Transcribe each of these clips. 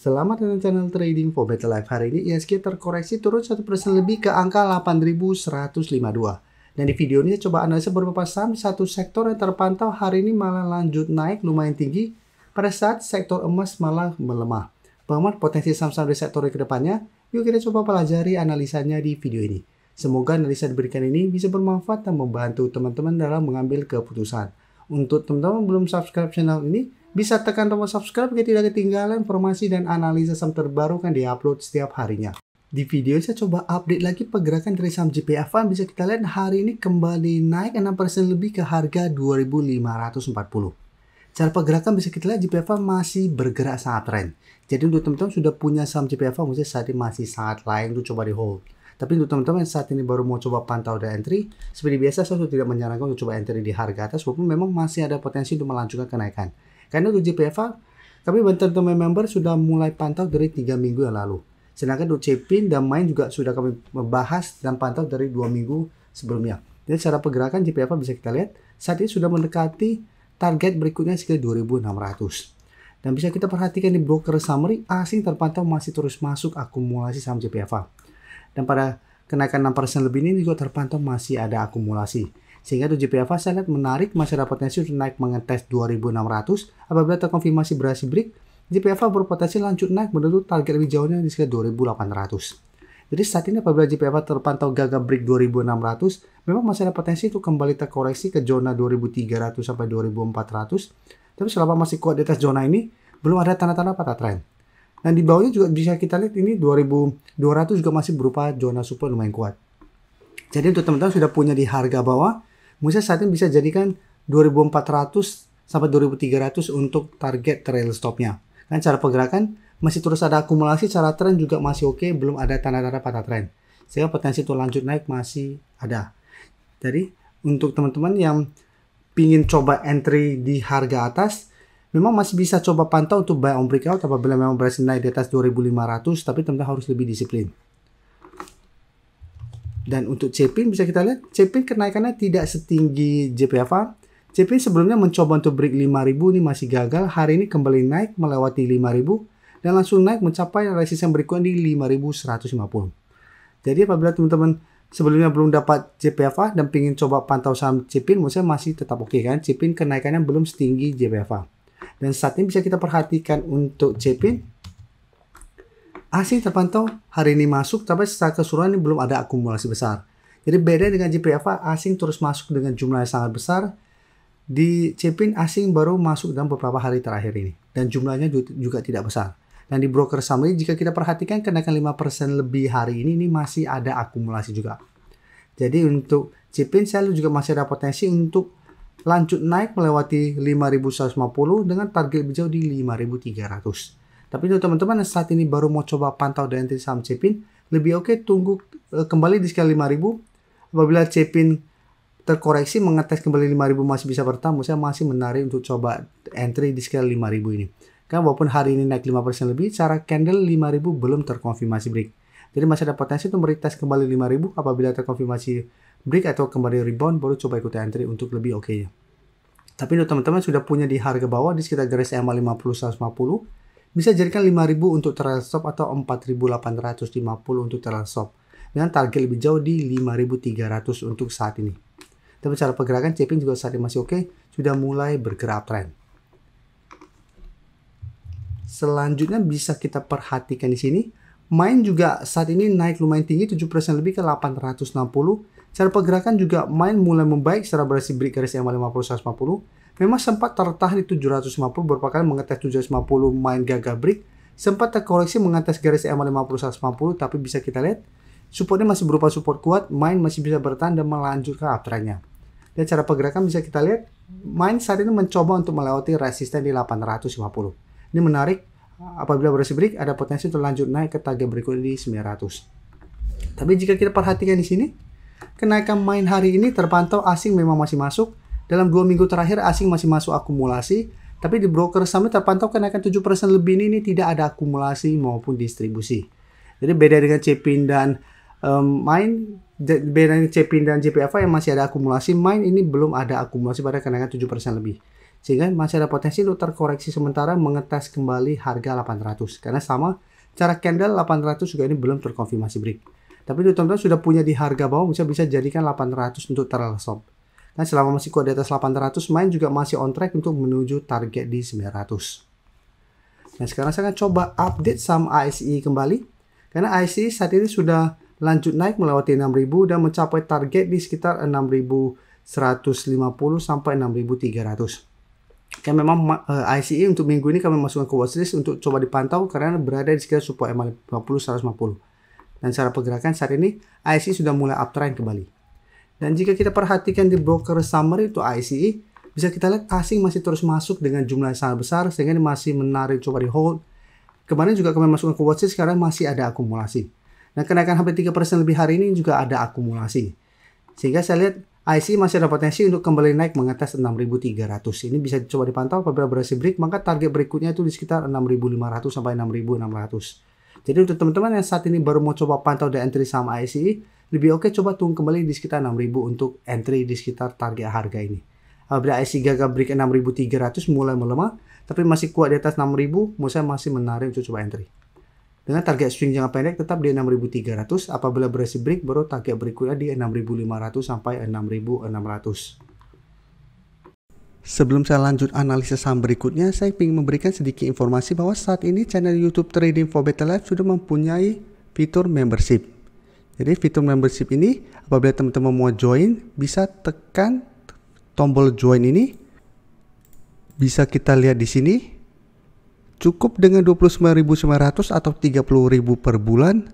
Selamat datang channel Trading for Better Life. Hari ini IHSG terkoreksi turun 1% lebih ke angka 8.152. Dan di video ini saya coba analisa beberapa saham satu sektor yang terpantau hari ini malah lanjut naik lumayan tinggi pada saat sektor emas malah melemah. Bagaimana potensi saham-saham di sektor ke depannya? Yuk kita coba pelajari analisanya di video ini. Semoga analisa diberikan ini bisa bermanfaat dan membantu teman-teman dalam mengambil keputusan. Untuk teman-teman belum subscribe channel ini, bisa tekan tombol subscribe agar tidak ketinggalan informasi dan analisa saham terbaru kan diupload setiap harinya. Di video saya coba update lagi pergerakan dari saham JPFA. Bisa kita lihat hari ini kembali naik 6% lebih ke harga 2.540. Cara pergerakan bisa kita lihat JPFA masih bergerak sangat trend. Jadi untuk teman-teman sudah punya saham JPFA, mungkin saat ini masih sangat layak untuk coba di hold. Tapi untuk teman-teman yang saat ini baru mau coba pantau dan entry, seperti biasa saya sudah tidak menyarankan untuk coba entry di harga atas, walaupun memang masih ada potensi untuk melanjutkan kenaikan. Karena untuk JPFA, kami teman-teman member sudah mulai pantau dari 3 minggu yang lalu. Sedangkan untuk CPIN dan MAIN juga sudah kami membahas dan pantau dari 2 minggu sebelumnya. Jadi cara pergerakan JPFA bisa kita lihat, saat ini sudah mendekati target berikutnya sekitar 2.600. Dan bisa kita perhatikan di broker summary, asing terpantau masih terus masuk akumulasi saham JPFA. Dan pada kenaikan 6% lebih ini juga terpantau masih ada akumulasi. Sehingga untuk JPFA saya lihat menarik, masih ada potensi untuk naik mengetes 2.600. Apabila terkonfirmasi berhasil break, JPFA berpotensi lanjut naik menuju target lebih jauhnya di sekitar 2.800. Jadi saat ini apabila JPFA terpantau gagal break 2.600, memang masih ada potensi untuk kembali terkoreksi ke zona 2.300 sampai 2.400. Tapi selama masih kuat di atas zona ini, belum ada tanda-tanda patah tren. Dan di bawahnya juga bisa kita lihat ini 2.200 juga masih berupa zona support lumayan kuat. Jadi untuk teman-teman sudah punya di harga bawah, mungkin saat ini bisa jadikan 2.400 sampai 2.300 untuk target trail stopnya. Dan cara pergerakan masih terus ada akumulasi, cara tren juga masih oke, belum ada tanda-tanda patah tren. Sehingga potensi untuk lanjut naik masih ada. Jadi untuk teman-teman yang ingin coba entry di harga atas, memang masih bisa coba pantau untuk buy on breakout apabila memang berhasil naik di atas 2.500, tapi teman-teman harus lebih disiplin. Dan untuk CPIN bisa kita lihat, CPIN kenaikannya tidak setinggi JPFA. CPIN sebelumnya mencoba untuk break 5.000, ini masih gagal. Hari ini kembali naik melewati 5.000 dan langsung naik mencapai resisten berikutnya di 5.150. Jadi apabila teman-teman sebelumnya belum dapat JPFA dan ingin coba pantau saham CPIN, menurut saya masih tetap oke kan. CPIN kenaikannya belum setinggi JPFA. Dan saat ini bisa kita perhatikan untuk CPIN, asing terpantau hari ini masuk, tapi secara keseluruhan ini belum ada akumulasi besar. Jadi beda dengan JPFA, asing terus masuk dengan jumlah yang sangat besar. Di CPIN asing baru masuk dalam beberapa hari terakhir ini. Dan jumlahnya juga tidak besar. Dan di broker summary jika kita perhatikan kenaikan 5% lebih hari ini masih ada akumulasi juga. Jadi untuk CPIN saya juga masih ada potensi untuk lanjut naik melewati 5.150 dengan target lebih jauh di 5.300. Tapi untuk teman-teman yang saat ini baru mau coba pantau dan entry saham CPIN, lebih oke tunggu kembali di sekitar 5.000. Apabila CPIN terkoreksi mengetes kembali 5.000 masih bisa bertahan, saya masih menarik untuk coba entry di sekitar 5.000 ini. Karena walaupun hari ini naik 5% lebih, cara candle 5.000 belum terkonfirmasi break. Jadi masih ada potensi untuk meretest kembali 5.000 apabila terkonfirmasi break atau kembali rebound, baru coba ikut entry untuk lebih oke-nya. Tapi untuk teman-teman sudah punya di harga bawah di sekitar garis EMA 50-150, bisa jadikan 5.000 untuk trail stop atau 4.850 untuk trail stop. Dengan target lebih jauh di 5.300 untuk saat ini. Tapi cara pergerakan CPIN juga saat ini masih oke, sudah mulai bergerak trend. Selanjutnya bisa kita perhatikan di sini, MAIN juga saat ini naik lumayan tinggi 7% lebih ke 860. Cara pergerakan juga MAIN mulai membaik setelah berhasil break garis EMA 50-150. Memang sempat tertahan di 750 beberapa kali mengetes 750, MAIN gagal break. Sempat terkoreksi mengetes garis EMA 50-150, tapi bisa kita lihat supportnya masih berupa support kuat, MAIN masih bisa bertahan dan melanjutkan uptrendnya. Dan cara pergerakan bisa kita lihat, MAIN saat ini mencoba untuk melewati resisten di 850. Ini menarik, apabila berhasil break ada potensi untuk lanjut naik ke target berikutnya di 900. Tapi jika kita perhatikan di sini, kenaikan MAIN hari ini terpantau asing memang masih masuk. Dalam 2 minggu terakhir asing masih masuk akumulasi, tapi di broker summary terpantau kenaikan 7% lebih ini tidak ada akumulasi maupun distribusi. Jadi beda dengan CPIN dan MAIN, beda dengan CPIN dan JPFA yang masih ada akumulasi, MAIN ini belum ada akumulasi pada kenaikan 7% lebih. Sehingga masih ada potensi untuk terkoreksi sementara mengetes kembali harga 800. Karena sama cara candle 800 juga ini belum terkonfirmasi break. Tapi untuk teman-teman sudah punya di harga bawah bisa jadikan 800 untuk trail stop. Nah, selama masih kuat di atas 800, main juga masih on track untuk menuju target di 900. Nah, sekarang saya akan coba update saham ASI kembali. Karena ASI saat ini sudah lanjut naik melewati 6.000 dan mencapai target di sekitar 6.150 sampai 6.300. Kan memang ASI untuk minggu ini kami masukkan ke watchlist untuk coba dipantau karena berada di sekitar support MA 50 150. Dan secara pergerakan saat ini ASI sudah mulai uptrend kembali. Dan jika kita perhatikan di broker summary untuk ASI, bisa kita lihat asing masih terus masuk dengan jumlah yang sangat besar sehingga ini masih menarik coba di hold. Kemarin juga kami masukkan ke watchlist, sekarang masih ada akumulasi. Nah, kenaikan hampir 3% lebih hari ini juga ada akumulasi. Sehingga saya lihat IC masih ada potensi untuk kembali naik mengatas 6.300. Ini bisa coba dipantau apabila berhasil break, maka target berikutnya itu di sekitar 6.500 sampai 6.600. Jadi untuk teman-teman yang saat ini baru mau coba pantau dan entry saham IC, lebih oke coba tunggu kembali di sekitar 6.000 untuk entry di sekitar target harga ini. Apabila IC gagal break 6.300 mulai melemah, tapi masih kuat di atas 6.000, menurut saya masih menarik untuk coba entry. Dengan target swing jangka pendek tetap di 6.300, apabila berhasil break baru target berikutnya di 6.500 sampai 6.600. Sebelum saya lanjut analisis saham berikutnya, saya ingin memberikan sedikit informasi bahwa saat ini channel YouTube Trading for Better Life sudah mempunyai fitur membership. Jadi fitur membership ini apabila teman-teman mau join, bisa tekan tombol join ini. Bisa kita lihat di sini. Cukup dengan 29.900 atau 30.000 per bulan,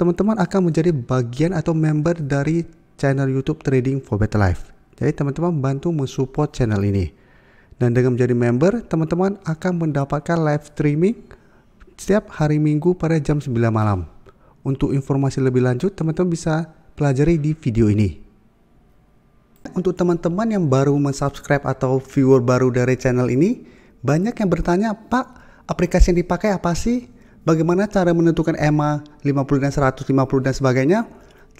teman-teman akan menjadi bagian atau member dari channel YouTube Trading for Better Life. Jadi teman-teman bantu mensupport channel ini. Dan dengan menjadi member, teman-teman akan mendapatkan live streaming setiap hari Minggu pada jam 9 malam. Untuk informasi lebih lanjut, teman-teman bisa pelajari di video ini. Untuk teman-teman yang baru mensubscribe atau viewer baru dari channel ini, banyak yang bertanya, Pak, aplikasi yang dipakai apa sih? Bagaimana cara menentukan EMA 50 dan 150 dan sebagainya?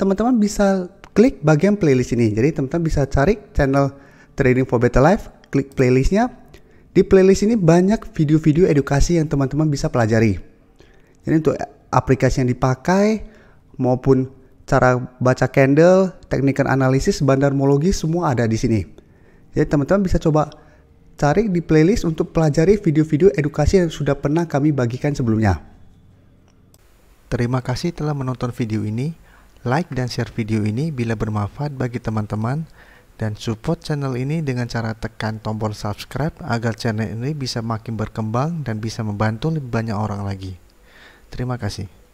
Teman-teman bisa klik bagian playlist ini. Jadi teman-teman bisa cari channel Trading for Better Life, klik playlistnya. Di playlist ini banyak video-video edukasi yang teman-teman bisa pelajari. Jadi untuk aplikasi yang dipakai maupun cara baca candle, teknikal analisis, bandarmologi semua ada di sini. Jadi teman-teman bisa coba cari di playlist untuk pelajari video-video edukasi yang sudah pernah kami bagikan sebelumnya. Terima kasih telah menonton video ini. Like dan share video ini bila bermanfaat bagi teman-teman. Dan support channel ini dengan cara tekan tombol subscribe agar channel ini bisa makin berkembang dan bisa membantu lebih banyak orang lagi. Terima kasih.